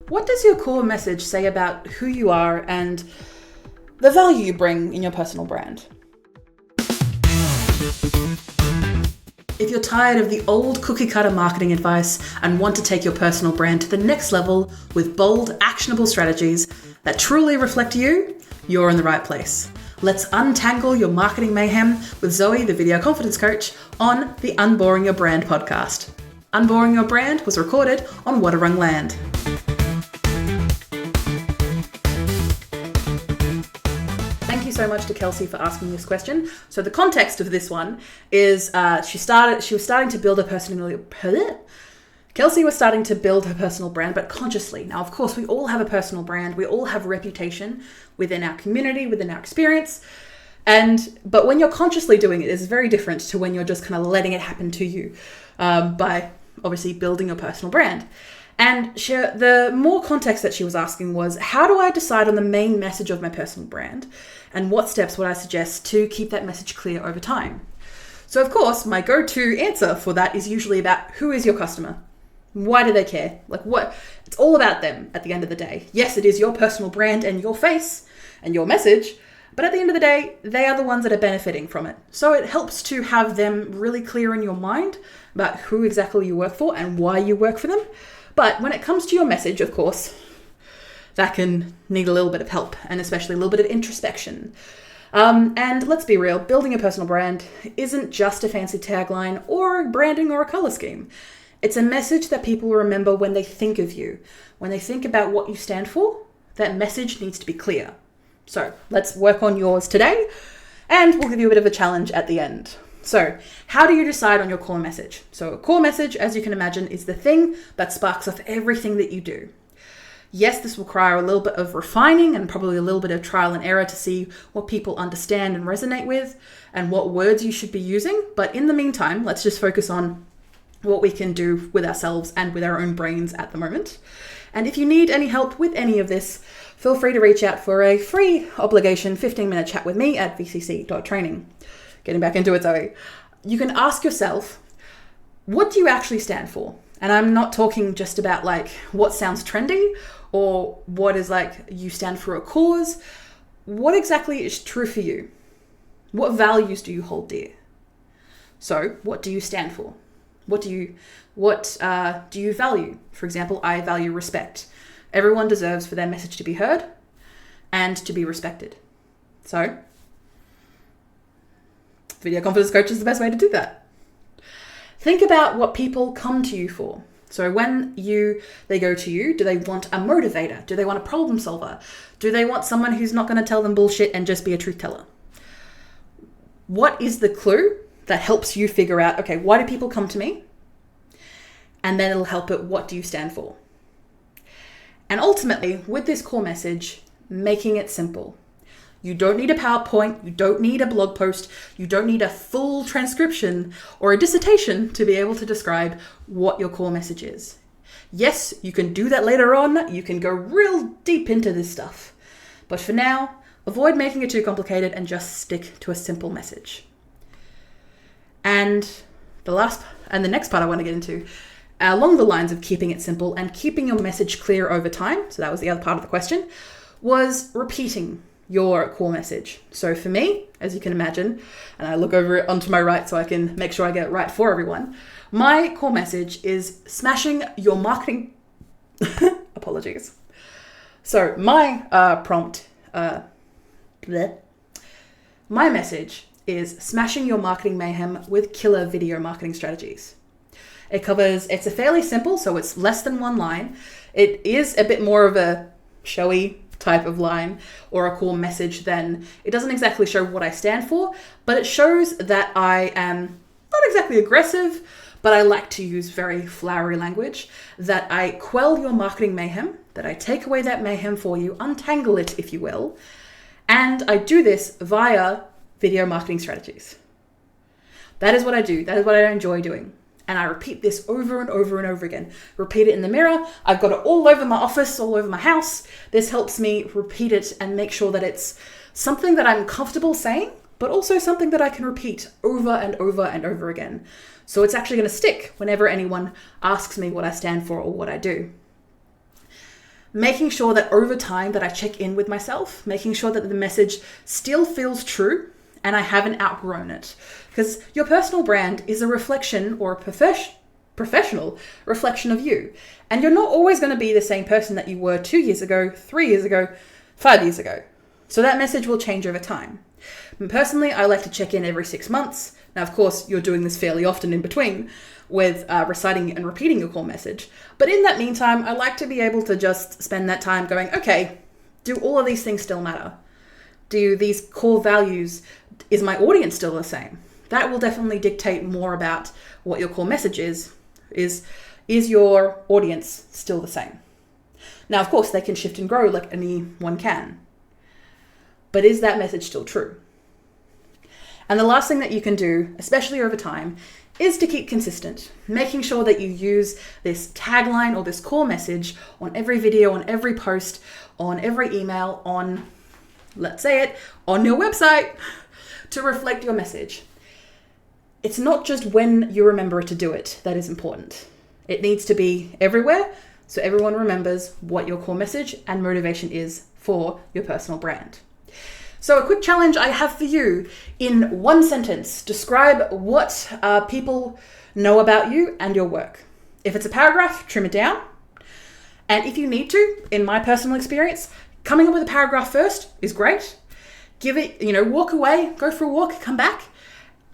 What does your core message say about who you are and the value you bring in your personal brand? If you're tired of the old cookie cutter marketing advice and want to take your personal brand to the next level with bold, actionable strategies that truly reflect you, you're in the right place. Let's untangle your marketing mayhem with Zoe, the video confidence coach, on the Unboring Your Brand podcast. Unboring Your Brand was recorded on Wadawurrung land. Thank you so much to Kelsey for asking this question. So the context of this one is she was starting to build Kelsey was starting to build her personal brand, but consciously. Now, of course, we all have a personal brand. We all have a reputation within our community, within our experience. But when you're consciously doing it, it's very different to when you're just kind of letting it happen to you by obviously building your personal brand. And the more context that she was asking was, how do I decide on the main message of my personal brand? And what steps would I suggest to keep that message clear over time? So of course, my go-to answer for that is usually about who is your customer? Why do they care? It's all about them at the end of the day. Yes, it is your personal brand and your face and your message, but at the end of the day, they are the ones that are benefiting from it. So it helps to have them really clear in your mind about who exactly you work for and why you work for them. But when it comes to your message, of course, that can need a little bit of help and especially a little bit of introspection. And let's be real, building a personal brand isn't just a fancy tagline or branding or a color scheme. It's a message that people remember when they think of you. When they think about what you stand for, that message needs to be clear. So let's work on yours today, and we'll give you a bit of a challenge at the end. So how do you decide on your core message? So a core message, as you can imagine, is the thing that sparks off everything that you do. Yes, this will require a little bit of refining and probably a little bit of trial and error to see what people understand and resonate with and what words you should be using. But in the meantime, let's just focus on what we can do with ourselves and with our own brains at the moment. And if you need any help with any of this, feel free to reach out for a free obligation 15-minute chat with me at vcc.training. Getting back into it, Zoe. You can ask yourself, what do you actually stand for? And I'm not talking just about what sounds trendy or what is you stand for a cause. What exactly is true for you? What values do you hold dear? So what do you stand for? What do you value? For example, I value respect. Everyone deserves for their message to be heard and to be respected. So, video confidence coach is the best way to do that. Think about what people come to you for. So when they go to you, do they want a motivator? Do they want a problem solver? Do they want someone who's not going to tell them bullshit and just be a truth teller? What is the clue that helps you figure out, okay, why do people come to me? And then it'll help it, what do you stand for? And ultimately, with this core message, making it simple. You don't need a PowerPoint, you don't need a blog post, you don't need a full transcription or a dissertation to be able to describe what your core message is. Yes, you can do that later on, you can go real deep into this stuff. But for now, avoid making it too complicated and just stick to a simple message. And the next part I want to get into, along the lines of keeping it simple and keeping your message clear over time, so that was the other part of the question, was repeating your core message. So for me, as you can imagine, and I look over onto my right so I can make sure I get it right for everyone, my core message is smashing your marketing... Apologies. So my my message is smashing your marketing mayhem with killer video marketing strategies. It's a fairly simple, so it's less than one line. It is a bit more of a showy type of line or a core message than, it doesn't exactly show what I stand for, but it shows that I am not exactly aggressive, but I like to use very flowery language, that I quell your marketing mayhem, that I take away that mayhem for you, untangle it, if you will, and I do this via video marketing strategies. That is what I do. That is what I enjoy doing. And I repeat this over and over and over again. Repeat it in the mirror. I've got it all over my office, all over my house. This helps me repeat it and make sure that it's something that I'm comfortable saying, but also something that I can repeat over and over and over again. So it's actually going to stick whenever anyone asks me what I stand for or what I do. making sure that over time that I check in with myself, making sure that the message still feels true and I haven't outgrown it. Because your personal brand is a reflection or a professional reflection of you. And you're not always going to be the same person that you were 2 years ago, 3 years ago, 5 years ago. So that message will change over time. And personally, I like to check in every 6 months. Now, of course, you're doing this fairly often in between with reciting and repeating your core message. But in that meantime, I like to be able to just spend that time going, okay, do all of these things still matter? Do these core values, is my audience still the same? That will definitely dictate more about what your core message is. Is your audience still the same? Now, of course, they can shift and grow like anyone can. But is that message still true? And the last thing that you can do, especially over time, is to keep consistent, making sure that you use this tagline or this core message on every video, on every post, on every email, on, let's say it, on your website to reflect your message. It's not just when you remember to do it that is important. It needs to be everywhere so everyone remembers what your core message and motivation is for your personal brand. So a quick challenge I have for you: in one sentence, describe what people know about you and your work. If it's a paragraph, trim it down. And if you need to, in my personal experience, coming up with a paragraph first is great. Give it, walk away, go for a walk, come back.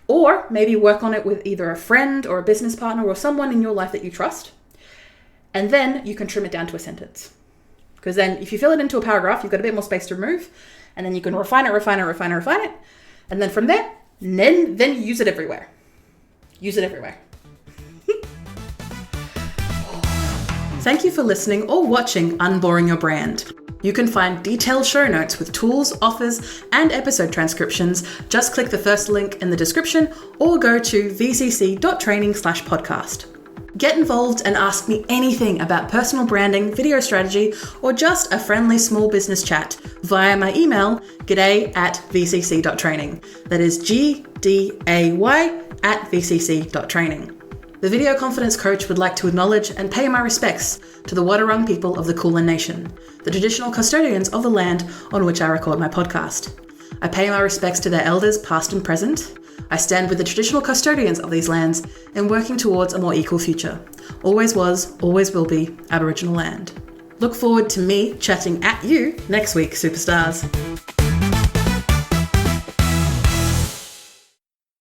Or maybe work on it with either a friend or a business partner or someone in your life that you trust. And then you can trim it down to a sentence. Because then if you fill it into a paragraph, you've got a bit more space to remove. And then you can refine it. And then from there, then you use it everywhere. Use it everywhere. Thank you for listening or watching Unboring Your Brand. You can find detailed show notes with tools, offers, and episode transcriptions. Just click the first link in the description or go to vcc.training/podcast. Get involved and ask me anything about personal branding, video strategy, or just a friendly small business chat via my email, g'day@vcc.training. That is gday@vcc.training. The Video Confidence Coach would like to acknowledge and pay my respects to the Wadawurrung people of the Kulin Nation, the traditional custodians of the land on which I record my podcast. I pay my respects to their elders past and present. I stand with the traditional custodians of these lands in working towards a more equal future. Always was, always will be Aboriginal land. Look forward to me chatting at you next week, superstars.